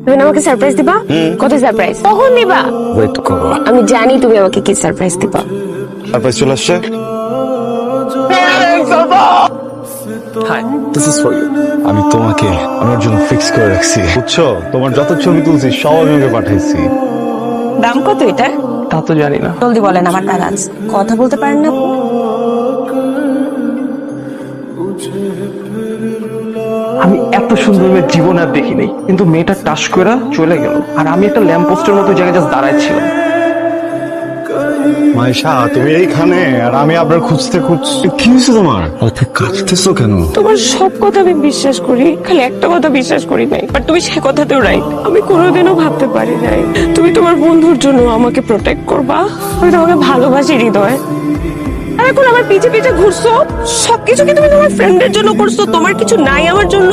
তুমি আমাকে সারপ্রাইজ দিবা? কত সারপ্রাইজ? কখন দিবা? ওয়েট করো। আমি জানি তুমি আমাকে কি সারপ্রাইজ দিবা। সারপ্রাইজ চলে আসছে। Hi, this is for you. আমি তোমাকে আমার জন্য ফিক্স করে রাখছি, বুঝছো? তোমার যত ছবি তুলছি সব আমি ওকে পাঠাইছি। দাম কত এটা? তা তো জানি না। জলদি বলেন, আমার টাকা আছে। কথা বলতে পারেন না? আমি এত সুন্দর মেয়ে জীবনে আর দেখি নাই, কিন্তু মেয়েটা টাচ করে চলে গেল, আর আমি একটা ল্যাম্প পোস্টের মতো জায়গায় জাস্ট দাঁড়াইছিলাম। মাইশা, তুমি এইখানে আর আমি আপনার খুঁজতে কি হয়েছে তোমার? অত কাঁদতেছো কেন? তোমার সব কথা আমি বিশ্বাস করি, খালি একটা কথা বিশ্বাস করি নাই। বাট তুমি সে কথাতেও রাইট। আমি কোনোদিনও ভাবতে পারি নাই তুমি তোমার বন্ধুর জন্য আমাকে প্রোটেক্ট করবা। আমি তোমাকে ভালোবাসি হৃদয়। আর এখন আমার পিছে পিছে ঘুরছো, সবকিছু কি তুমি তোমার ফ্রেন্ডের জন্য করছো? তোমার কিছু নাই আমার জন্য?